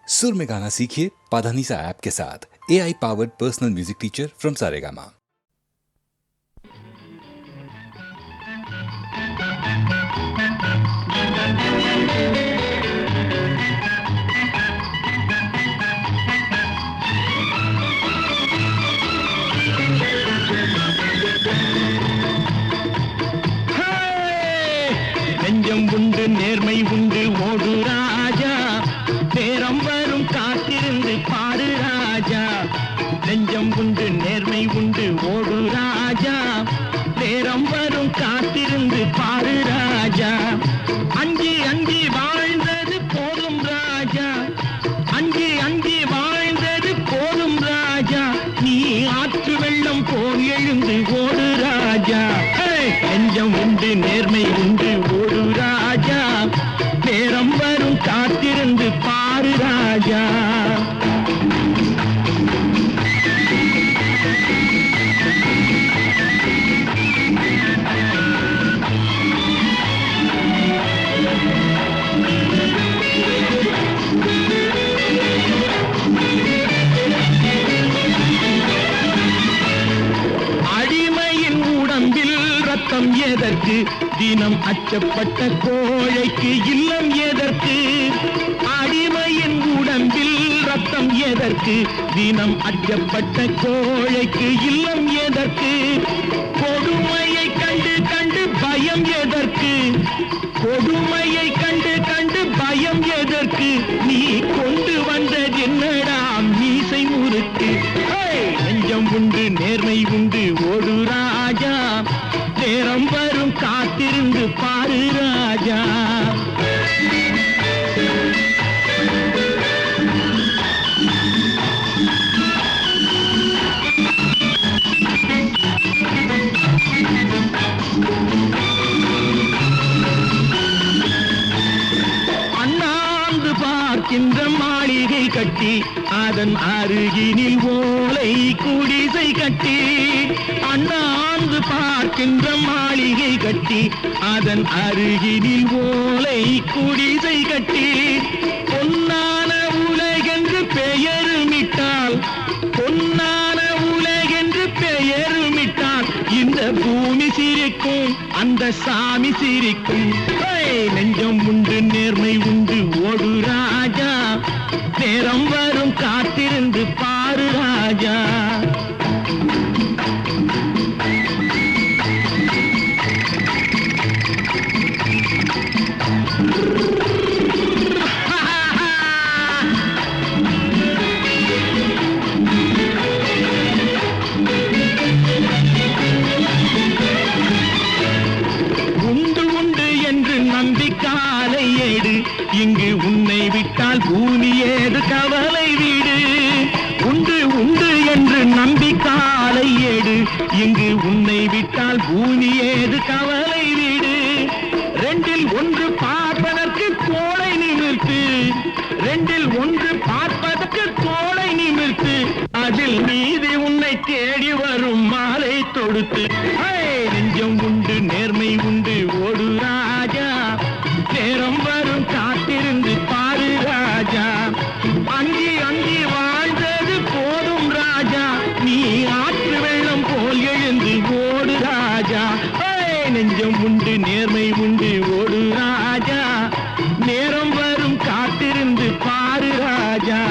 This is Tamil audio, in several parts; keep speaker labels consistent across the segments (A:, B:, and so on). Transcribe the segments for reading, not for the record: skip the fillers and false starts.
A: सुर में गाना सीखिए पाधानीसा ऐप के साथ। AI powered personal music teacher from Saregama.
B: நெஞ்சம் உண்டு நேர்மை உண்டு ஓடு ராஜா, நேரம் வரும் காத்திருந்து பாரு ராஜா. நெஞ்சம் உண்டு நேர்மை உண்டு ஓடு ராஜா, நேரம் வரும் காத்திருந்து பாரு ராஜா. அஞ்சி அஞ்சி வாழ்ந்தது போதும் ராஜா, அஞ்சி அஞ்சி வாழ்ந்தது போதும் ராஜா. நீ ஆற்று வெள்ளம் போல் எழுந்து ஓடு ராஜா. நெஞ்சம் உண்டு நேர்மை உண்டு ஓடு ராஜா, நேரம் வரும் காத்திருந்து பாரு ராஜா. அடிமையின் உடம்பில் ரத்தம் எதற்கு, தினம் அச்சப்பட்ட கோழைக்கு இல்லம் எதற்கு. அடிமையின் உடம்பில் ரத்தம் எதற்கு, தினம் அச்சப்பட்ட கோழைக்கு இல்லம் எதற்கு. கொடுமையை கண்டு கண்டு பயம் எதற்கு, கொடுமையை கண்டு கண்டு பயம் எதற்கு. நீ கொண்டு வந்தது என்னடா மீசை முறுக்கு. நெஞ்சம் உண்டு நேர்மை உண்டு ஓடு ராஜா, நேரம் வரும் காத்திருந்து பாரு ராஜா. அண்ணாந்து பார்க்கின்ற மாளிகை கட்டி, அதன் அருகினில் ஓலை குடிசை கட்டி. அண்ணாந்து பார்க்கின்ற மாளிகை கட்டி, அதன் அருகினில் ஓலை குடிசை கட்டி. பொன்னான உலகென்று பெயருமிட்டால், பொன்னான உலகென்று பெயருமிட்டால், இந்த பூமி சிரிக்கும் அந்த சாமி சிரிக்கும். நெஞ்சம் உண்டு நேர்மை உண்டு ஓடு ராஜா, நேரம் வரும் காத்திருந்து பாரு ராஜா. உண்டு உண்டு என்று நம்பிக்காலை ஏடு, இங்கு உன்னை விட்டால் பூமி ஏது கவலை வீடு. உண்டு உண்டு என்று நம்பிக்காலை ஏடு, இங்கு உன்னை விட்டால் பூமி ஏது கவலை வீடு. ரெண்டில் ஒன்று பார்ப்பதற்கு கோளை நிமிர்த்து, ரெண்டில் ஒன்று பார்ப்பதற்கு கோளை நிமிர்த்து. அதில் நீதி உன்னை தேடி வரும் மாலை தொடுத்து. நெஞ்சம் உண்டு நேர்மை உண்டு ஓடு ராஜா, நேரம் வரும் காத்திருந்து பாரு ராஜா. அஞ்சி அஞ்சி வாழ்ந்தது போதும் ராஜா, நீ ஆற்று வெள்ளம் போல் எழுந்து ஓடு ராஜா. நெஞ்சம் உண்டு நேர்மை உண்டு ஓடு ராஜா, நேரம் வரும் காத்திருந்து பாரு ராஜா.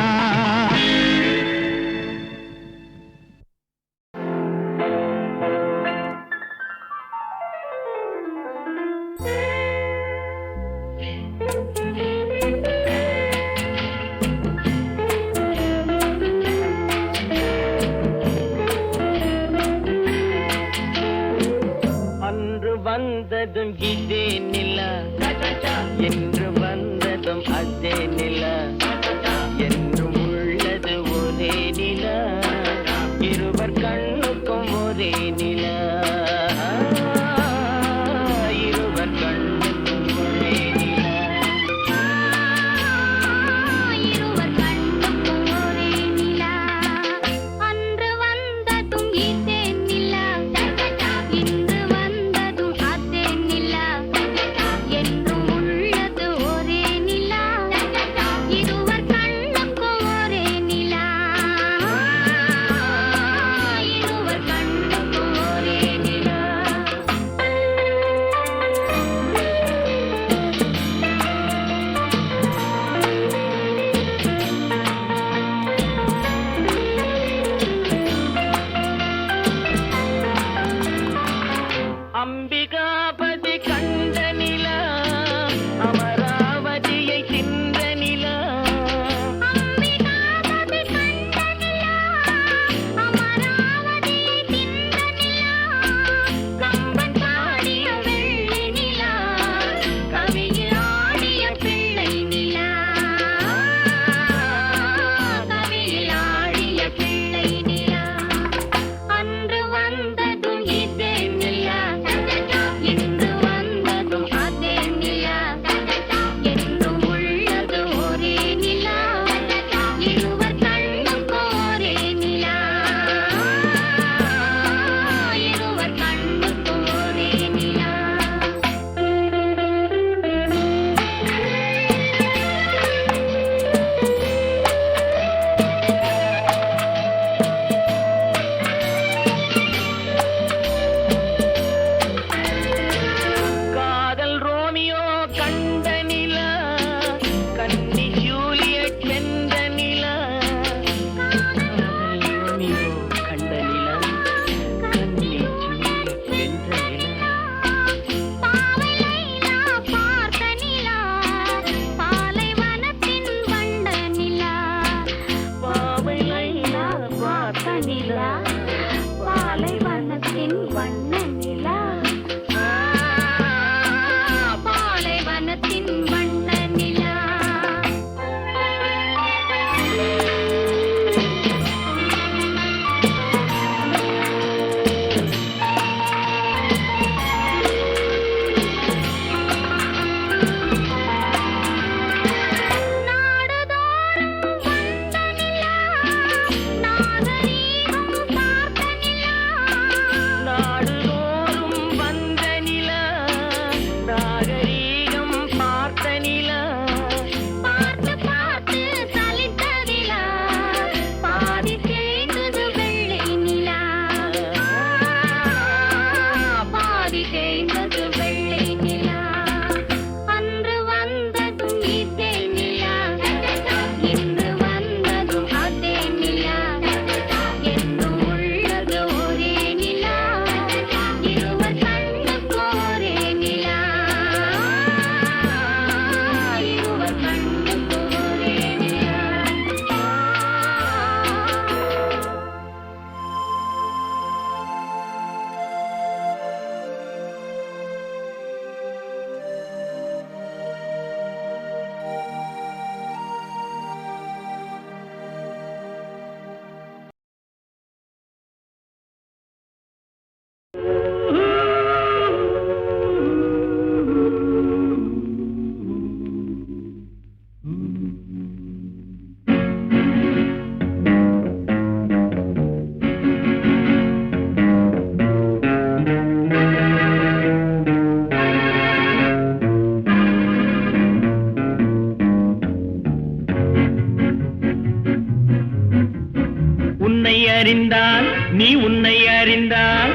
B: அறிந்தால் நீ உன்னை அறிந்தால்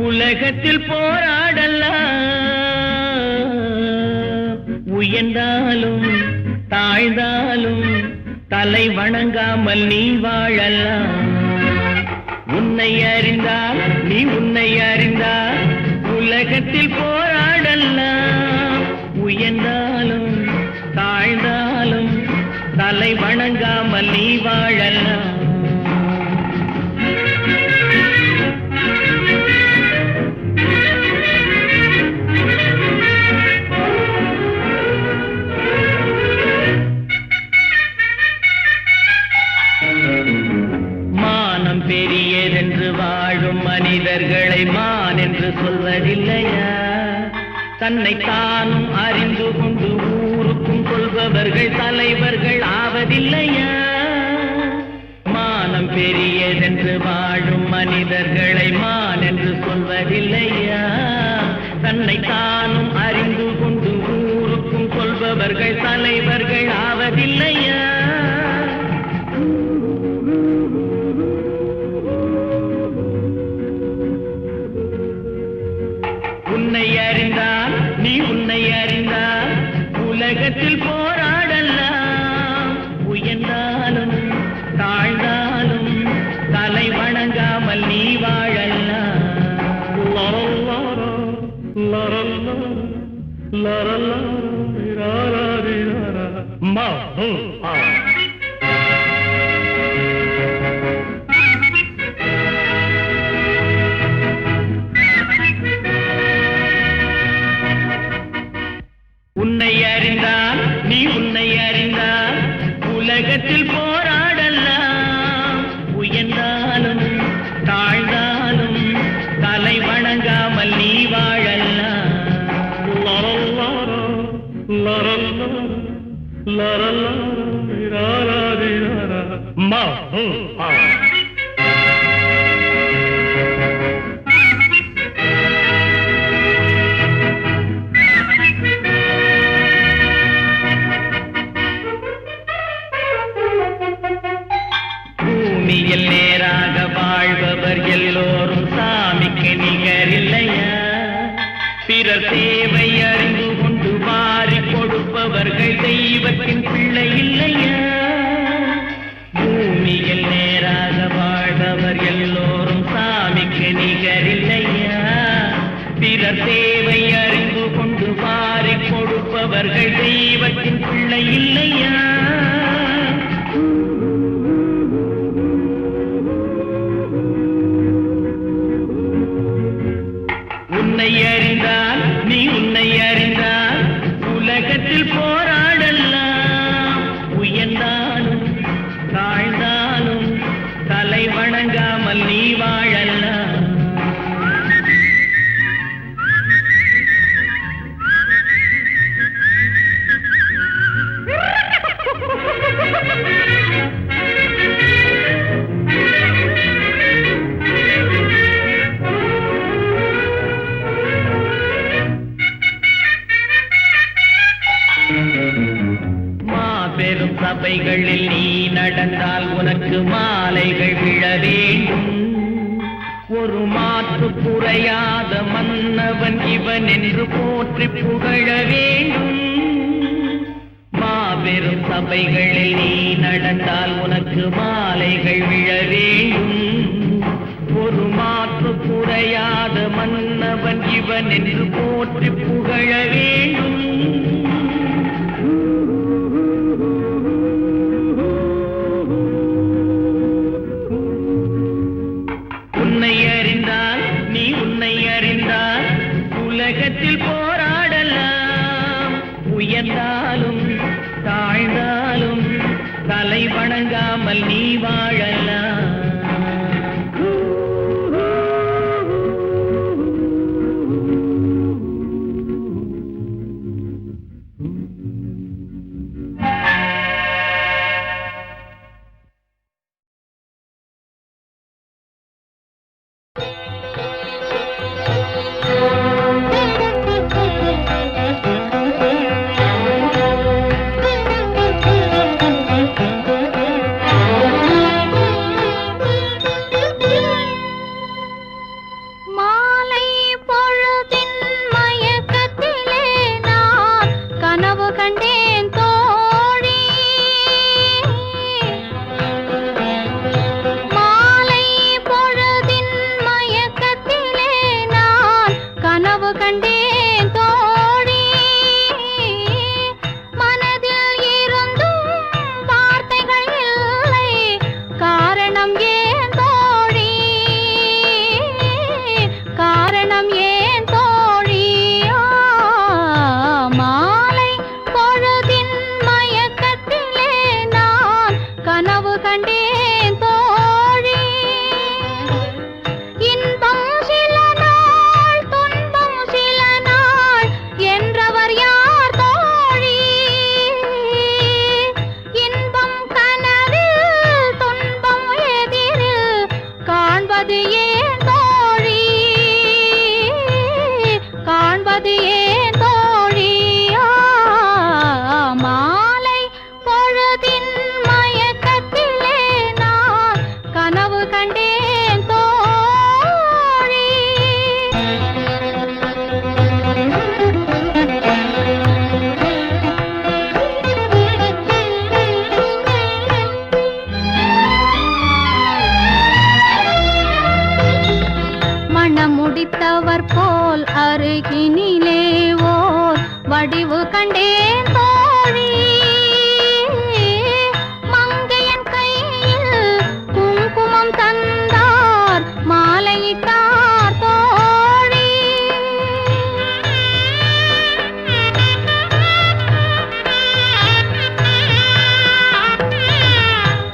B: உலகத்தில் போராடலாம். உயர்ந்தாலும் தாழ்ந்தாலும் தலை வணங்காமல் நீ வாழலாம். உன்னை அறிந்தால் நீ உன்னை அறிந்தால் உலகத்தில் போராடலாம். உயர்ந்தாலும் தாழ்ந்தாலும் தலை வணங்காமல் நீ வாழலாம். மானம் பெரியதென்று வாழும் மனிதர்களை மான் என்று சொல்வதில்லையா? தன்னை தானும் அறிந்து கொண்டு ஊருக்கும் சொல்பவர்கள் தலைவர்கள் ஆவதில்லையா? மானம் பெரியதென்று வாழும் மனிதர்களை மான் என்று சொல்வதில்லையா? தன்னை தானும் அறிந்து கொண்டு ஊருக்கும் சொல்பவர்கள் தலைவர்கள் ஆவதில்லையா? உன்னை அறிந்தால் நீ உன்னை அறிந்தால் உலகத்தில் போராடலாம். உயர்ந்தாலும் தாழ்ந்தாலும் தலை வணங்காமல் நீ வாழலாம். உன்னை அறிந்தால் நீ உன்னை அறிந்தால் உலகத்தில் போராடலாம். உயர்ந்தாலும் தாழ்ந்தாலும் தலை வணங்காமல் நீ வாழலாம். பூமியில் நேராக வாழ்பவர் எல்லோரும் சாமிக்கு நிகரில்லையா? பிறர் தேவை அறிந்து கொண்டு வாரி கொடுப்பவர்கள் தெய்வத்தின் பிள்ளை இல்லையா? பூமியில் நேராக வாழ்பவர் எல்லோரும் சாமிக்கு நிகரில்லையா? பிறர் தேவை அறிந்து கொண்டு வாரி கொடுப்பவர்கள் தெய்வத்தின் பிள்ளை இல்லையா? உன்னை அறிந்தால் நீ உன்னை அறிந்தால் உலகத்தில் போராடலாம். உயர்ந்தாலும் தாழ்ந்தாலும் தலை வணங்காமல் நீ வாழலாம். மாபெரும் சபைகளில் நீ நடந்தால் உனக்கு மாலைகள் விழ வேண்டும். ஒரு மாற்று குறையாத மன்னவன் இவன் என்று போற்றி புகழ வேண்டும். மாபெரும் சபைகளில் நீ நடந்தால் உனக்கு மாலைகள் விழ வேண்டும். ஒரு மாற்று குறையாத மன்னவன் இவன் என்று போற்றி புகழ வேண்டும். உன்னை அறிந்தால் நீ உன்னை அறிந்தால் உலகத்தில் போராடலாம். உயர்ந்தாலும் தாழ்ந்தாலும் தலை வணங்காமல் நீ வாழலாம்.
C: கண்டேன் தோழி. இன்பம் சில நாள் துன்பம் சில நாள் என்றவர் யார் தோழி. இன்பம் கனவில் துன்பம் எதிரில் காண்பது ஏன் தோழி, காண்பது ஏன் தோழி. மாலை பொழுதின் மயக்கத்திலே நான் கனவு கண்டேன் தோழி. மணம் முடித்தவர் போல் அருகினிலே ஓர் வடிவு கண்டேன் தோழி. மங்கையன் கையில் குங்குமம் தந்தார் மாலையிட்டார் தோழி.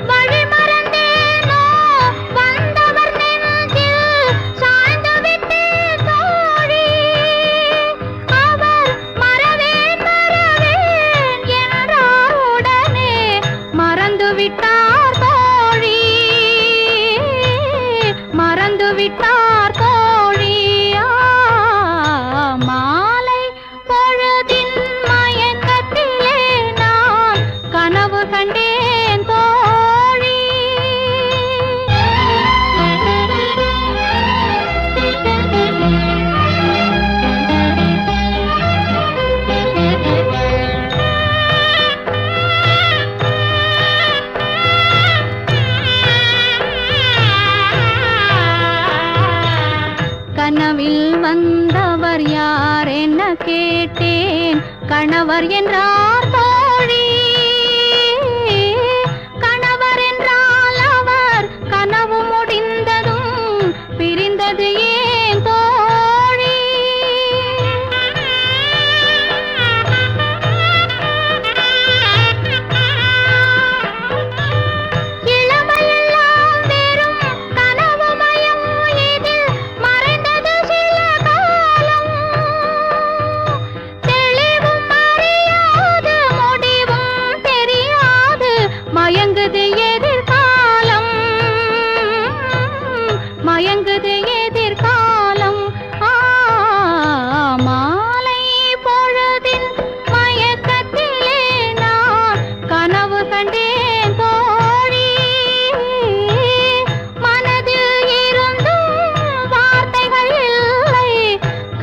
C: வழி மறந்தேனோ வந்தவர் நெஞ்சில் சாய்ந்து விட்டேன் தோழி. அவர் மறவேன் மறவேன் என்றார் உடனே மறந்து விட்டார் தோழி, மறந்து விட்டார் தோழி. மாலை பொழுதின் மயக்கத்திலே நான் கனவு கண்டேன் தோழி. கனவில் வந்தவர் யார் என்ன கேட்டேன், கணவர் என்றார் தோழி. கணவர் என்றால் அவர் கனவு முடிந்ததும் பிரிந்தது ஏன் தோழி. இளமையெல்லாம் வெறும் கனவுமயம், இதில் மறைந்தது சில காலம். தெளிவும் அறியாது முடிவும் தெரியாது மயங்குது எதிர்காலம், மயங்குது எதிர்காலம். மாலை பொழுதின் மயக்கத்திலே நான் கனவு கண்டேன் தோழி. மனதில் இருந்தும் வார்த்தைகள் இல்லை,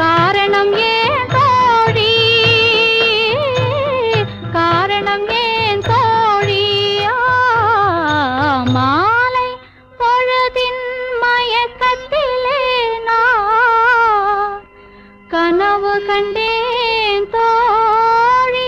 C: காரணம் ஏன் தோழி, காரணம் ஏன் தோழி. மாலை பொழுதின் மயக்கத்திலே நான் கனவு கண்டேன் தோழி.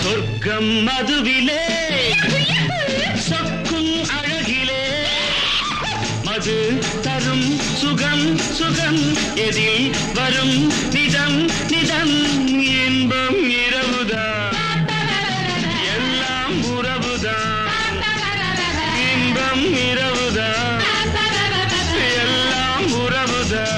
B: சொர்க்கம் மதுவிலே சொக்கும் அழகிலே மது தரும் சுகம் சுகம் எதில் வரும் நிதம் நிதம் இன்பம் இரவுதான் எல்லாம் உறவுதான் இன்பம் இரவுதான் எல்லாம் உறவுதான்.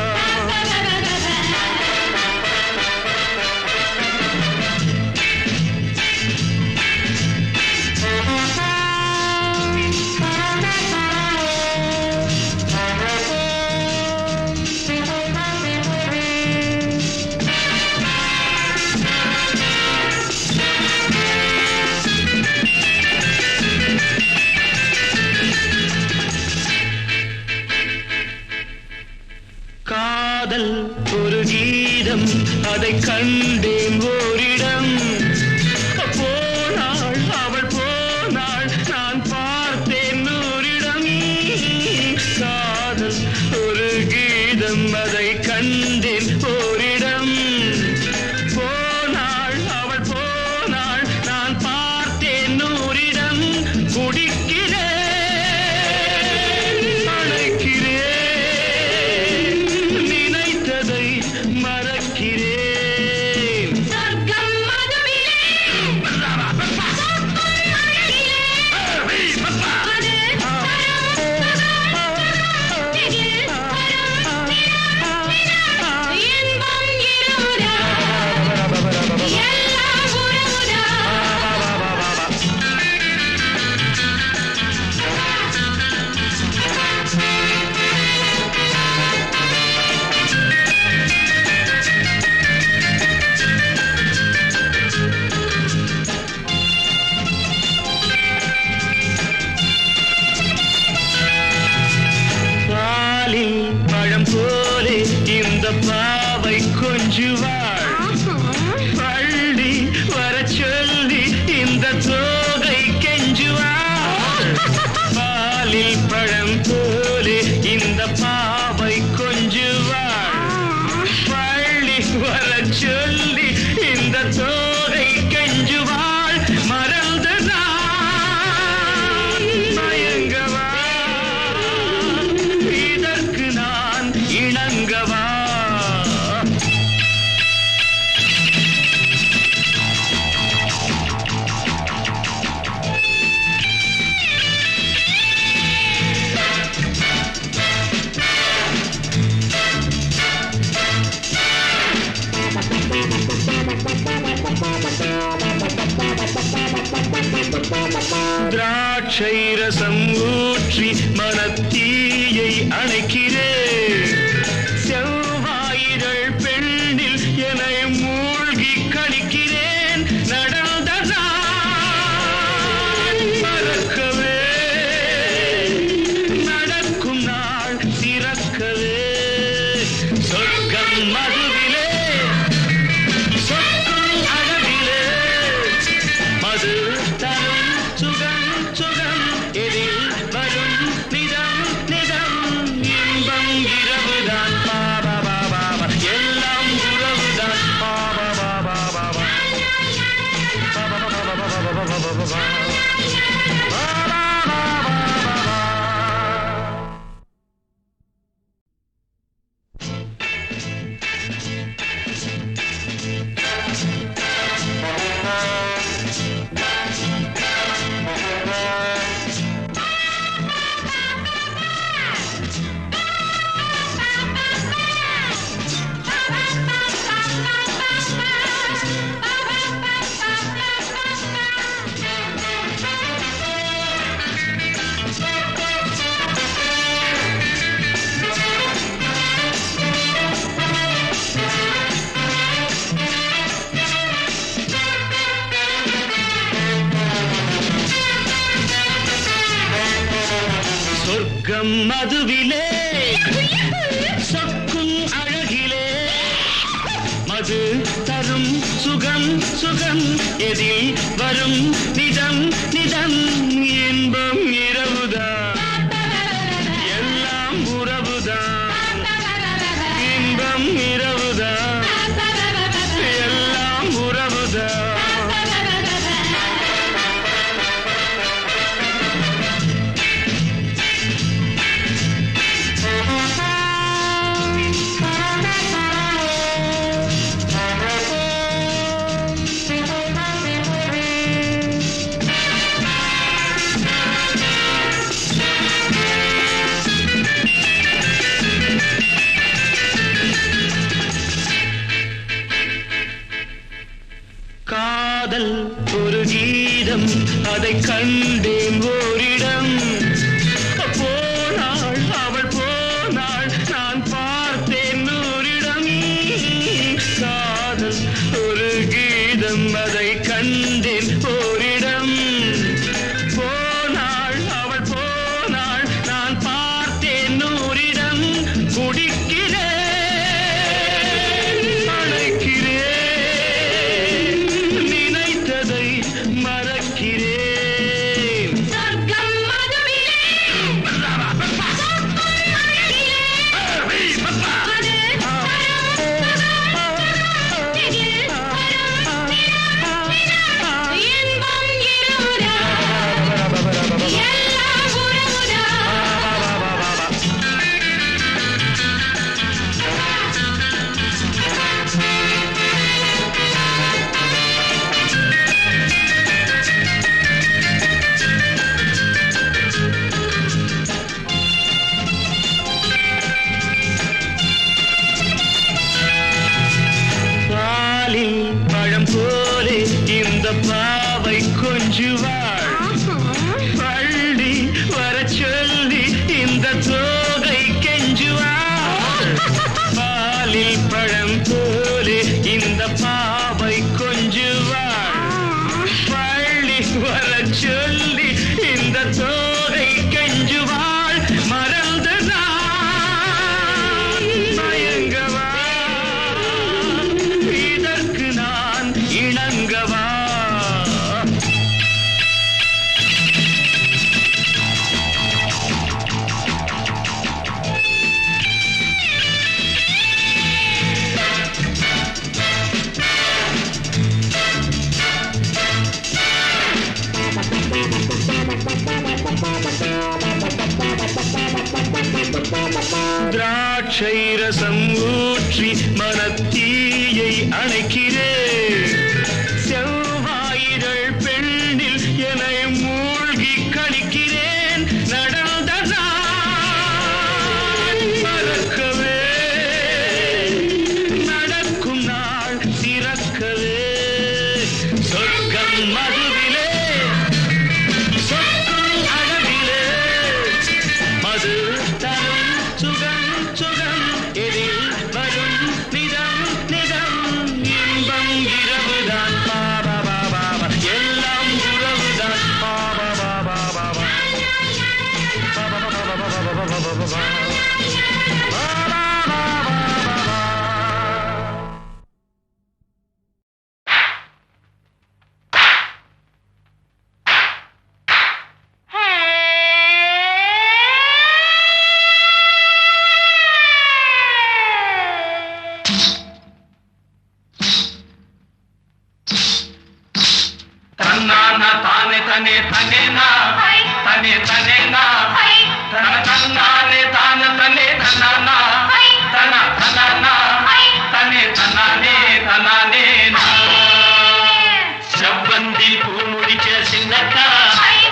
B: காதல் ஒரு கீதம் அதை கண்டேன் ஓரிடம் போனாள் அவள் போனாள் நான் பார்த்தேன் நூறிடம் காதல் ஒரு கீதம் அதை கண்டேன் ஓரிடம் போனாள் அவள் போனாள் நான் பார்த்தேன் நூறிடம் குடிக்கிறேன் பழம் போலே இந்த பாவை கொஞ்சுவாள் பள்ளி வர சொல்லி இந்த தோகை கெஞ்சுவாள் பாலில் பழம் போலே இந்த பாவை கொஞ்சுவாள் பள்ளி வர சொல்லி இந்த தோகை கெஞ்சுவாள் மறந்த நான் மயங்கவா இணங்கவா திராட்சை ரசம் ஊற்றி மனத்தீயை அணைக்கிறேன் செவ்வாயிரள் பெண்ணில் என்னை மூழ்கி கழிக்கிறேன் நடந்த நாள் மறக்கவே நடக்கும் நாள் திறக்கவே சொர்க்கம் மதுவிலே சொர்க்கம் அழகிலே மது தரும் சுகம் சுகம் எதில் வரும் நிதம் நிதம் இன்பம் இரவுதான் பாபா பாபா எல்லாம் உறவுதான் பாபா பாபா பாபா சொர்க்கம் மதுவிலே சொக்கும் அழகிலே மது தரும் சுகம் சுகம் எதில் வரும் நிதம் நிதம் இன்பம் இரவுதான் எல்லாம் உறவுதான் இன்பம் இரவுதான் எல்லாம் உறவுதான் காதல் ஒரு கீதம் அதை கண்டேன் ஓரிடம் போனாள் அவள் போனாள் நான் பார்த்தேன் நூறிடம் காதல் ஒரு கீதம் அதை கண்டேன் ஓரிடம் போனாள் அவள் போனாள் நான் பார்த்தேன் நூறிடம் குடிக்கிறேன் பாவை கொஞ்சுவாள் பள்ளி வர சொல்லி இந்த தோகை கெஞ்சுவாள் பாலில் பழம் போலே இந்த பாவை கொஞ்சுவாள் பள்ளி வர சொல்லி இந்த தோகை கெஞ்சுவாள் மறந்து நான் மயங்கவா இதற்கு நான் இணங்கவா திராட்சை ரசம் ஊற்றி மனத்தீயை அணைக்கிறேன் செவ்வாயிதழ் பெண்ணில் என்னை மூழ்கி கழிக்கிறேன் நடந்த நாள் மறக்கவே நடக்கும் நாள் சிறக்கவே சொர்க்கம் மதுவிலே சொற்கும் அழகிலே மது தரும் சுகம் சுகம் எதில் வரும் நிதம் நிதம் இன்பம் இரவுதான் பாபா பாபா எல்லாம் உறவுதான் பாபா பாபா பாபா தன்னானா தானே தனே தனேனா தனே தனேனா தன தன்னானே தான தனே தன்னானா தன தனானா தனே தனானே தனானே செவ்வந்தி பூ முடிச்ச சின்னக்கா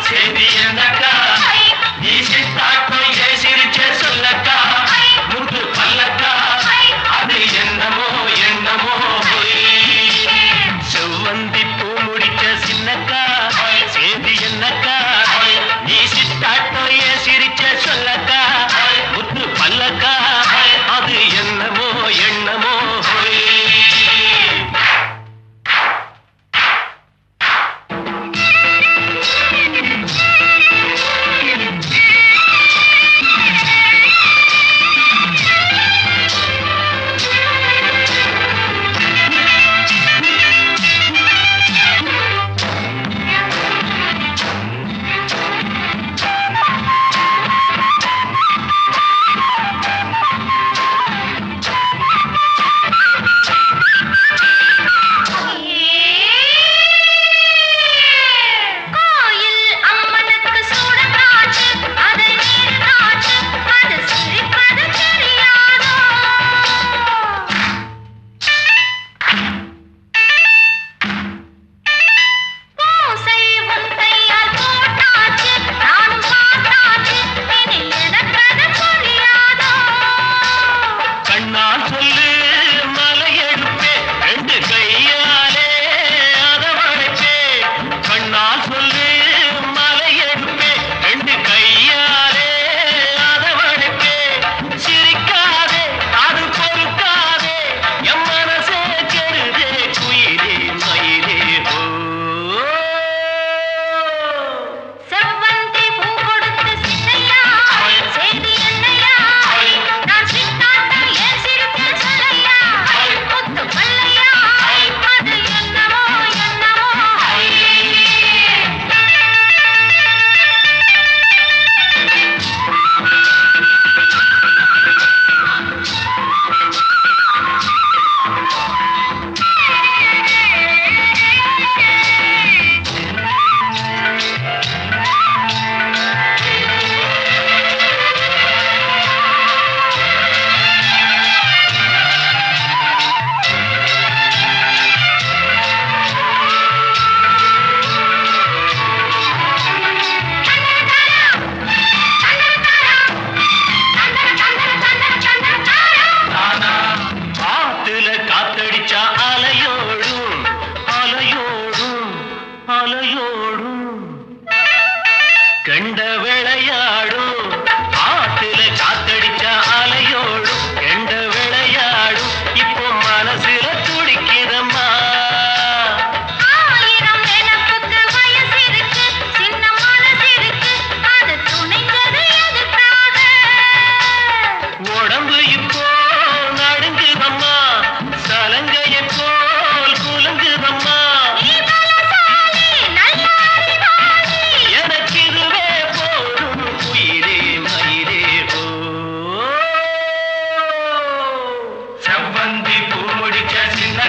B: சேதி என்னக்கா நீ சித்தாக்கோ ஏ சிரிச்ச சொல்லக்கா முத்து பல்லக்கா அது என்னமோ என்னமோ செவ்வந்தி பூ முடிச்ச சின்னக்கா சேதி என்னக்கா நீ சித்தாட்டோ ஏ சிரிச்ச சொல்லக்கா முத்து பல்லக்கா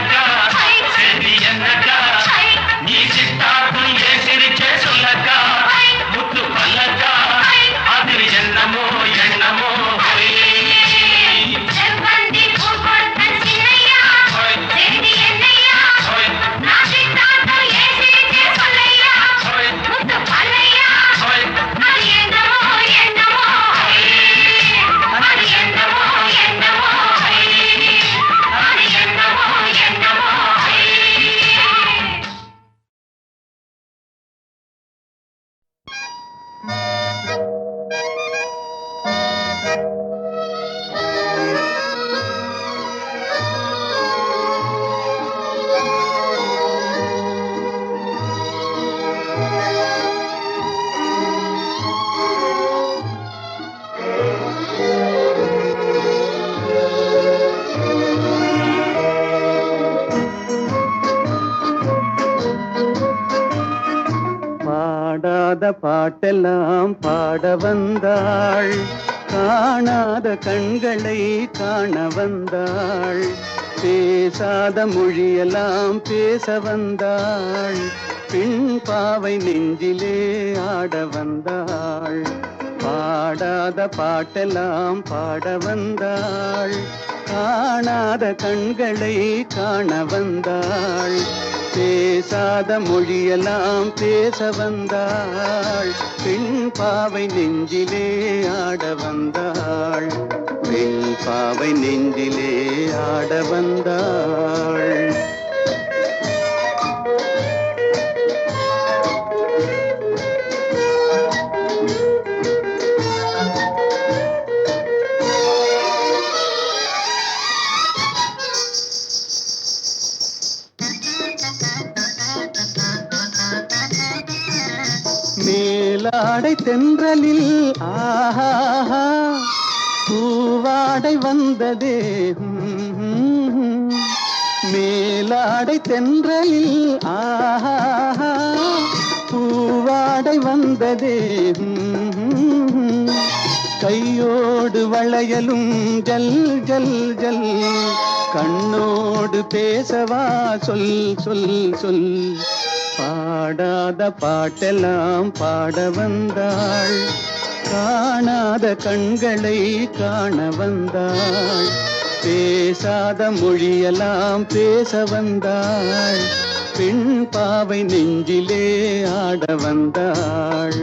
B: என்னக்கா செய்தி என்னக்கா நீ சித்தாக்கும் ஏன் சிரிச்சே சொல்லக்கா முத்து பல்லக்கா அது என்னமோ எண்ணமோ
D: பாட்டெல்லாம் பாட வந்தாள், காணாத கண்களை காண வந்தாள், பேசாத மொழியெல்லாம் பேச வந்தாள், பெண் பாவை நெஞ்சிலே ஆட வந்தாள். பாடாத பாட்டெல்லாம் பாட வந்தாள், காணாத கண்களை காண வந்தாள், பேசாத மொழியெல்லாம் பேச வந்தாள், பெண் பாவை நெஞ்சிலே ஆட வந்தாள், பெண் பாவை நெஞ்சிலே ஆட வந்தாள். மேலாடை தென்றலில் ஆஹா பூவாடை வந்ததே, மேலாடை தென்றலில் ஆஹா பூவாடை வந்ததே, கையோடு வளையலும் ஜல் ஜல் ஜல், கண்ணோடு பேசவா சொல் சொல் சொல், பாடாத பாட்டெல்லாம் பாட வந்தாள், காணாத கண்களை காண வந்தாள், பேசாத மொழியெல்லாம் பேச வந்தாள், பெண் பாவை நெஞ்சிலே ஆட வந்தாள்.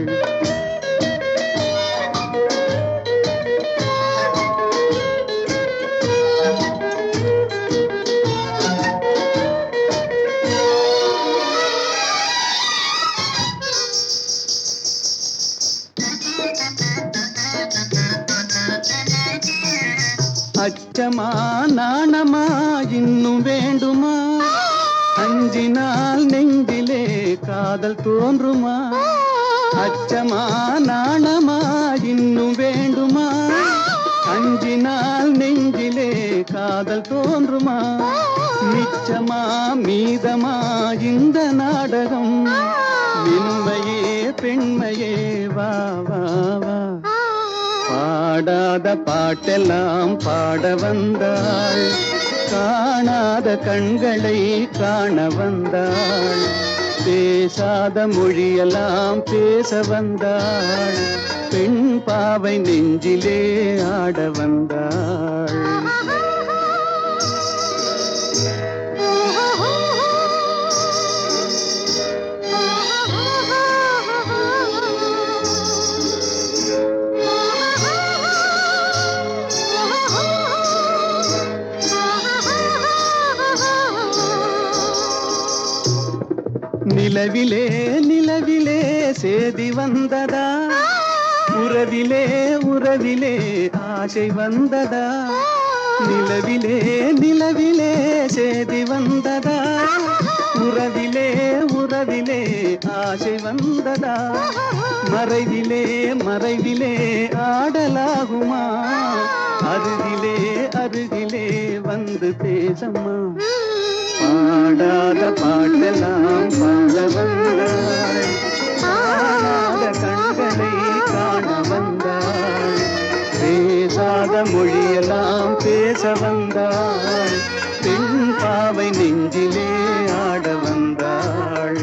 D: அச்சமா நாணமா இன்னும் வேண்டுமா, அஞ்சினால் நெஞ்சிலே காதல் தோன்றுமா, அச்சமா நாணமா இன்னும் வேண்டுமா, அஞ்சினால் நெஞ்சிலே காதல் தோன்றுமா, மிச்சமா மீதமா இந்த நாடகம், மின்மையே பெண்மையே வா வா வா. பாடாத பாட்டெல்லாம் பாட வந்தாள், காணாத கண்களை காண வந்தாள், பேசாத மொழியெல்லாம் பேச வந்தாள், பெண் பாவை நெஞ்சிலே ஆட வந்தாள். நிலவிலே நிலவிலே சேதி வந்ததா, உறவிலே உறவிலே ஆசை வந்ததா, நிலவிலே நிலவிலே சேதி வந்ததா, உறவிலே உறவிலே ஆசை வந்ததா, மறைவிலே மறைவிலே ஆடலாகுமா, அருகிலே அருகிலே வந்து பேசம்மா. பாடாத பாட்டெல்லாம் பாட வந்தாள், காணாத கண்களை காண வந்தாள், பேசாத மொழியெல்லாம் பேச வந்தாள், பெண் பாவை நெஞ்சிலே ஆட வந்தாள்.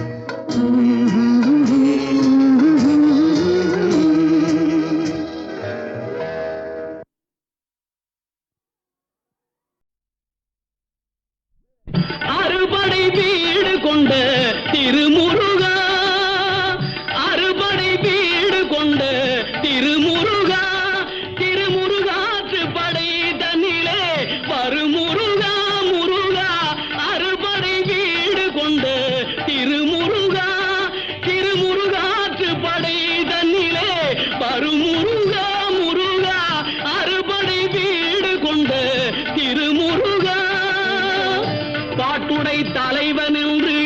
E: அறுபடை வீடு கொண்ட திருமுருகா, அறுபடை வீடு கொண்ட திருமுருகா, திருமுருகாற்று படை தன்னிலே வருமுருகா முருகா. அறுபடை வீடு கொண்ட திருமுருகா, திருமுருகாற்று படை தன்னிலே வருமுருகா முருகா. அறுபடை வீடு கொண்ட திருமுருகா. பாட்டுடை தலைவன் என்று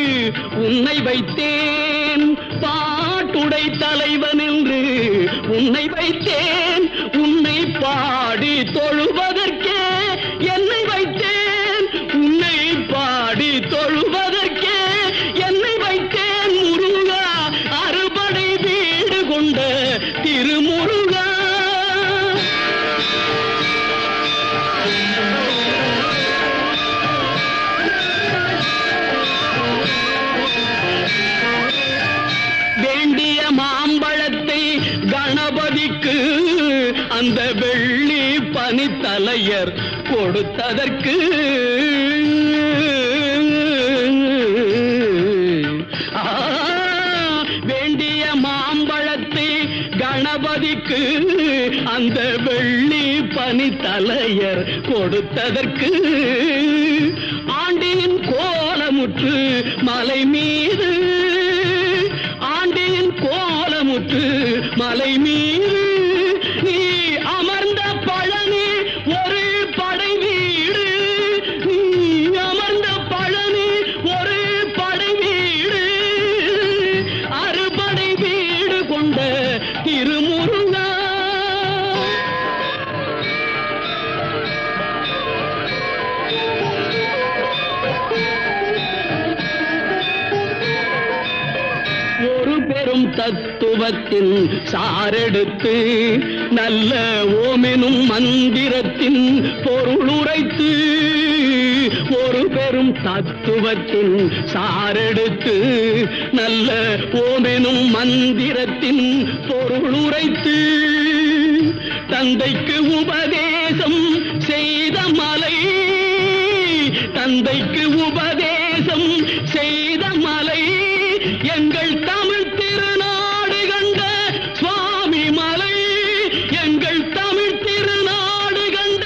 E: உன்னை வைத்தேன், பாட்டுடை தலைவன் என்று உன்னை வைத்தேன். உன்னை பாடி தொழுவதற்கே என்னை வைத்தேன், உன்னை பாடி தொழுவதற்கே என்னை வைத்தேன் முருகா. அறுபடை வீடு கொண்ட திருமுருகா. வேண்டிய மாம்பழத்தை கணபதிக்கு அந்த வெள்ளி பனித்தலையர் கொடுத்ததற்கு வேண்டிய மாம்பழத்தை கணபதிக்கு அந்த வெள்ளி பனித்தலையர் கொடுத்ததற்கு ஆண்டியின் கோலமுற்று மலை மீது, ஆண்டியின் கோலமுற்று மலை மீது நீ அமர்ந்த பழனி ஒரு படை வீடு, நீ அமர்ந்த பழனி ஒரு படை வீடு. அறுபடை வீடு கொண்ட திருமுருகா. ஒரு பெரும் தத்துவத்தின் சாரெடுத்து நல்ல ஓமெனும் மந்திரத்தின் பொருளுரைத்து, ஒரு பெரும் தத்துவத்தின் சாரெடுத்து நல்ல ஓமெனும் மந்திரத்தின் பொருளுரைத்து தந்தைக்கு உபதேசம் செய்த மலை, தந்தைக்கு உபதேசம் செய்த மலை எங்கள் தமிழ் திருநாடு கண்ட சுவாமி மலை, எங்கள் தமிழ் திருநாடு கண்ட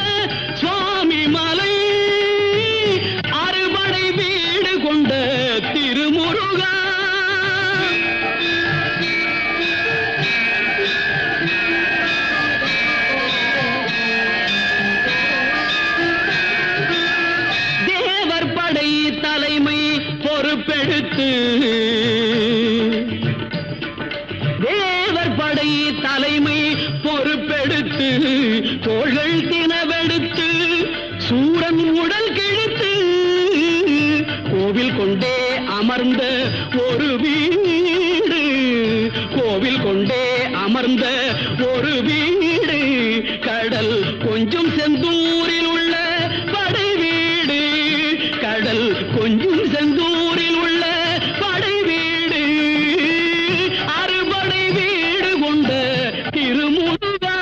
E: சுவாமி மலை. அறுபடை வீடு கொண்ட திருமுருகா. தேவர் படை தலைமை பொறுப்பெடுத்து, தேவர் படை தலைமை பொறுப்பெடுத்து தோள்கள் தினவெடுத்து சூரன் உடல் கிழித்து கோவில் கொண்டே அமர்ந்த ஒரு வீடு, கோவில் கொண்டே அமர்ந்த ஒரு வீடு. கடல் கொஞ்சம் செந்தூரில் உள்ள படை வீடு, கடல் கொஞ்சம் செந்தூரில் உள்ள படை வீடு. அறுபடை வீடு கொண்ட திருமுருகா.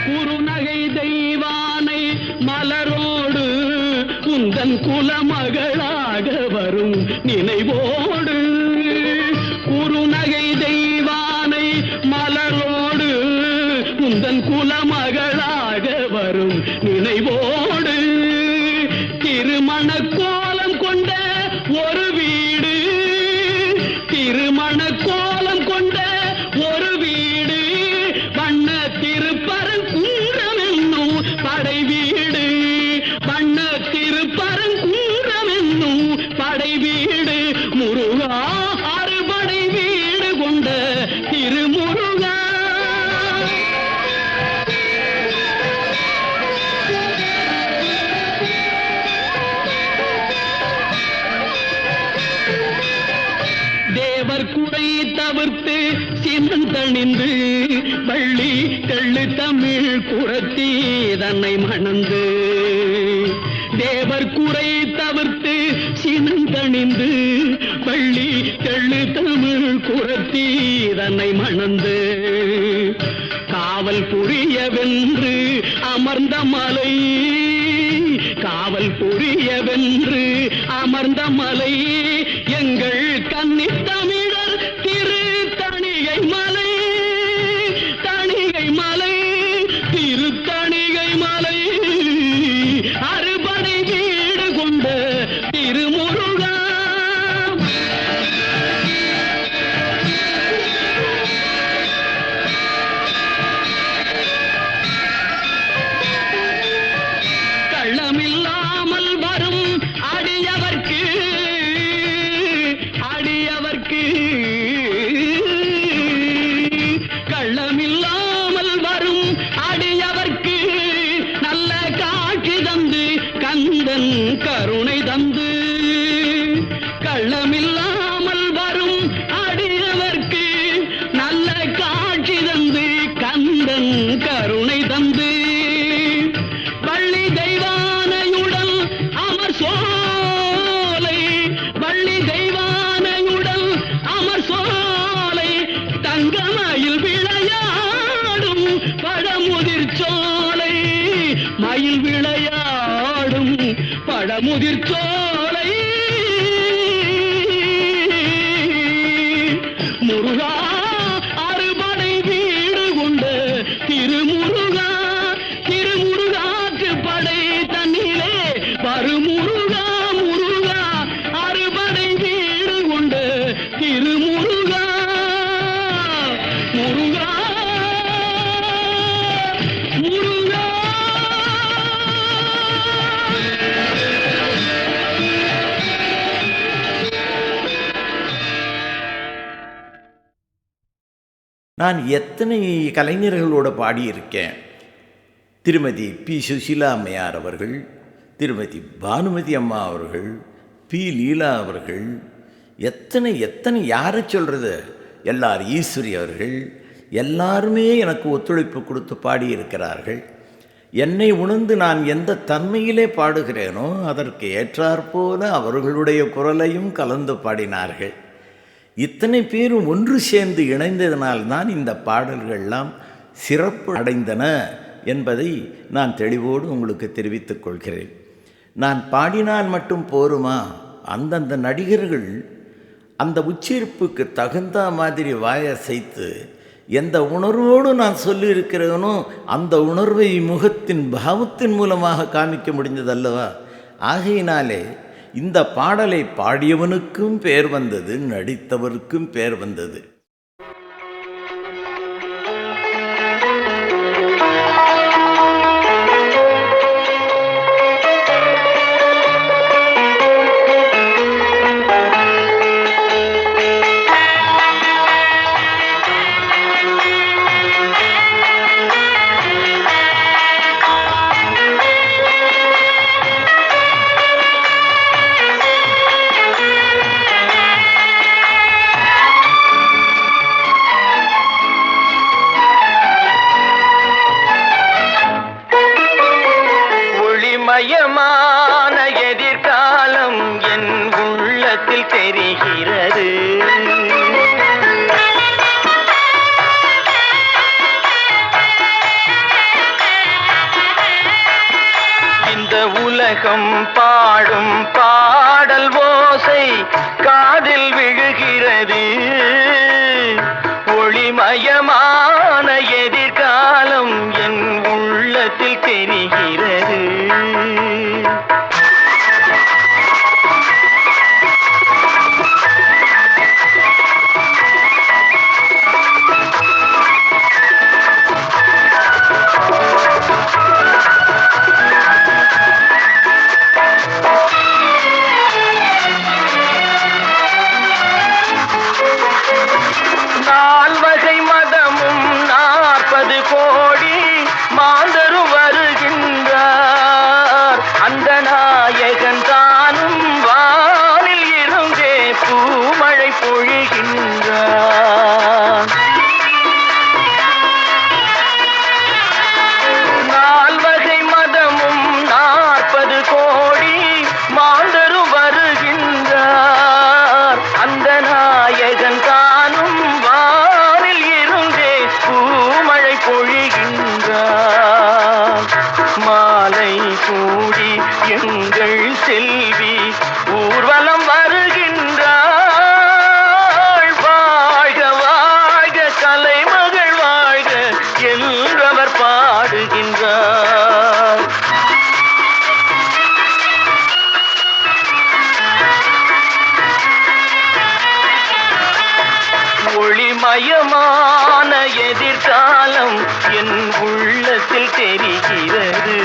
E: குறுநகை தெய்வானை மலரோடு உந்தன் குலமகளாக வரும் நினைவோடு, குறுநகை தெய்வானை மலரோடு உந்தன் குலமகளாக வரும் நினைவோடு திருமண கோலம் கொண்ட ஒரு வீடு, திருமண கோலம் கொண்ட ஒரு வீடு. வண்ண திருப்பரங்குன்றம் என்னும் படை வீடு, வண்ண திருப்பரங்குன்றம் என்னும் படை வீடு. முருகா அறுபடை வீடு கொண்ட திருமுருகா. தேவர் குடை தவிர்த்து சினந்தணிந்து வள்ளி தெள்ளு தமிழ் குரத்தி தன்னை மணந்து தேவர் குறை தவிர்த்து சினந்தணிந்து வள்ளி தெள்ளு தமிழ் குரத்தி தன்னை மணந்து காவல் புரியவென்று அமர்ந்த மலை காவல் புரியவென்று அமர்ந்த மலை எங்கள் கன்னித் தமிழர் திரு தணிகை மலை தணிகை மலை திரு தணிகை மலை அறுபடை வீடு கொண்ட திருமுருகா கள்ளமில்லாமல் வரும் அடியவர்க்கு அடியவர்க்கு கள்ளமில்லாமல் வரும் அடியவர்க்கு நல்ல காட்சி தந்து கந்தன் கருணை தந்து கள்ளமில்லாமல் வரும் அடியவர்க்கு நல்ல காட்சி தந்து கந்தன் கருணை தந்து வள்ளி தெய்வானையுடன் அமர் சோலை வள்ளி தெய்வானையுடன் அமர் சோலை தங்கமயில் விளையாடும் பழமுதிர் சோலை மயில் விளையாடும் பழமுதிர் சோலை முருகா அறுபடை வீடு கொண்ட திருமுருகா திருமுருகாக்கு படை தன்னிலே வருமுருகா முருகா அறுபடை வீடு கொண்ட திருமுருகா முருகா முருகா
F: நான் எத்தனை கலைஞர்களோடு பாடியிருக்கேன். திருமதி பி. சுசீலா அம்மையார் அவர்கள், திருமதி பானுமதி அம்மா அவர்கள், பி. லீலா அவர்கள், எத்தனை எத்தனை யாரை சொல்கிறது, எல்லார் ஈஸ்வரி அவர்கள், எல்லாருமே எனக்கு ஒத்துழைப்பு கொடுத்து பாடியிருக்கிறார்கள். என்னை உணர்ந்து நான் எந்த தன்மையிலே பாடுகிறேனோ அதற்கு ஏற்றாற்போல அவர்களுடைய குரலையும் கலந்து பாடினார்கள். இத்தனை பேரும் ஒன்று சேர்ந்து இணைந்ததனால்தான் இந்த பாடல்கள்லாம் சிறப்பு அடைந்தன என்பதை நான் தெளிவோடு உங்களுக்கு தெரிவித்துக் கொள்கிறேன். நான் பாடினால் மட்டும் போருமா? அந்தந்த நடிகர்கள் அந்த உச்சரிப்புக்கு தகுந்த மாதிரி வாயசைத்து எந்த உணர்வோடு நான் சொல்லியிருக்கிறேனோ அந்த உணர்வை முகத்தின் பாவத்தின் மூலமாக காமிக்க முடிந்ததல்லவா? ஆகையினாலே இந்த பாடலை பாடியவனுக்கும் பேர் வந்தது, நடித்தவருக்கும் பேர் வந்தது.
B: மயமான எதிர்காலம் என் உள்ளத்தில் தெரிகிறது. இந்த உலகம் பாடும் பாடல் ஓசை காதில் விழுகிறது. ஒளிமயமான எதிர்காலம் என் உள்ளத்தில் தெரிகிறது. ஒளிமயமான எதிர்காலம் என் உள்ளத்தில் தெரிகிறது.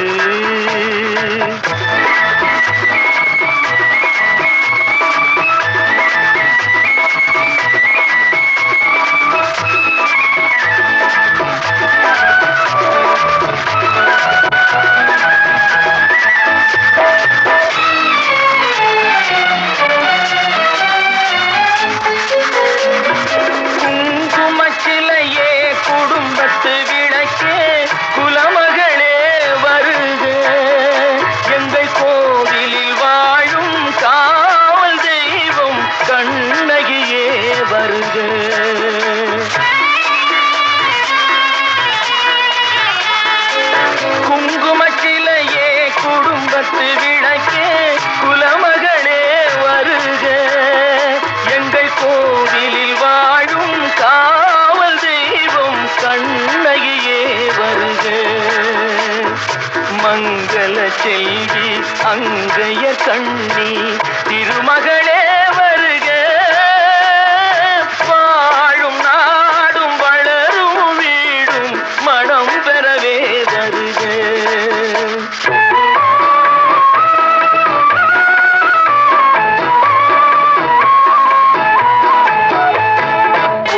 B: குங்குமச்சிலையே குடும்பத்து விளக்கே குலமகளே வருக, எங்கள் கோவிலில் வாழும் காவல் தெய்வம் கண்ணகியே வருக. குங்குமச்சிலையே குடும்பத்து விளக்கே குலமகளே வருக, எங்கள் கோவிலில் வாழும் காவல் தெய்வம் கண்ணகியே வருக. மங்கள செல்வி அங்கைய கண்ணி திருமகளே வருக, வாழும் நாடும் வளரும் வீடும் மனம் பெறவே வருக.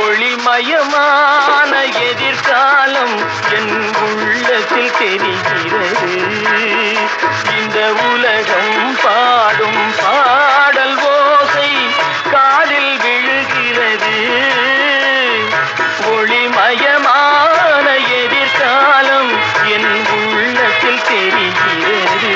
B: ஒளிமயமான எதிர்காலம் என் உள்ளத்தில் தெரிகிறது. இந்த உலகம் பாடும் பாடல் ஓசை காதில் விழுகிறது. ஒளிமயமான எதிர்காலம் என் உள்ளத்தில் தெரிகிறது.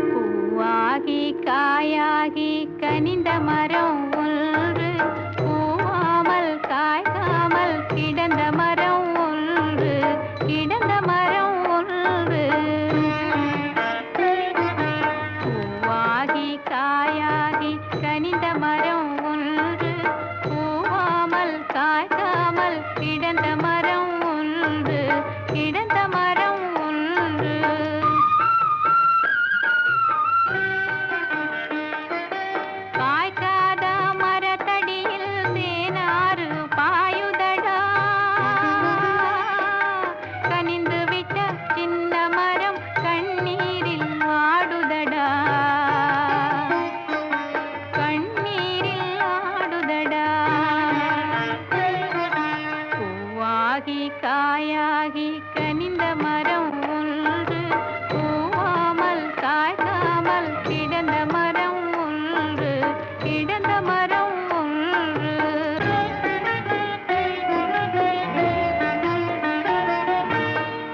C: பூவாகி காயாகி கனிந்த மரம் ஒன்று, பூவாமல் காய்க்காமல் கிடந்த மரம் ஒன்று, கிடந்த மரம் ஒன்று. பூவாகி காயாகி கனிந்த மரம் ஒன்று, பூவாமல் காய்க்காமல் கிடந்த மரம் ஒன்று, கிடந்த மரம் ஒன்று. காய்க்காத மரத்தடியில் தேனாறு பாயுதடா, கனிந்து விட்ட சின்ன மரம் கண்ணீரில் ஆடுதடா, கண்ணீரில் ஆடுதடா. பூவாகி காயாகி கனிந்த மரம் ஒன்று, பூவாமல் காய்க்காமல் கிடந்த மரம் ஒன்று, கிடந்த மரம் ஒன்று.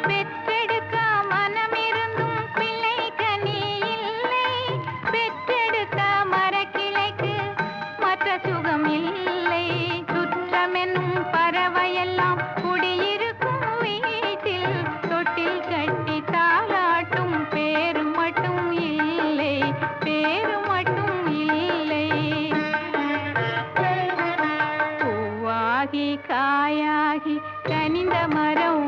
C: பெற்றெடுக்க மனமிருந்தும் பிள்ளைக்கு நீ இல்லை, பெற்றெடுத்த மரக்கிளைக்கு மற்ற சுகம் இல்லை. சுற்றமென்னும் பறவையெல்லாம் குடியிருக்கும் வீட்டில் தொட்டில் கட்டி தாலாட்டும் பேரு மட்டும் இல்லை, பேரு மட்டும் இல்லை. பூவாகி காயாகி கனிந்த மரம்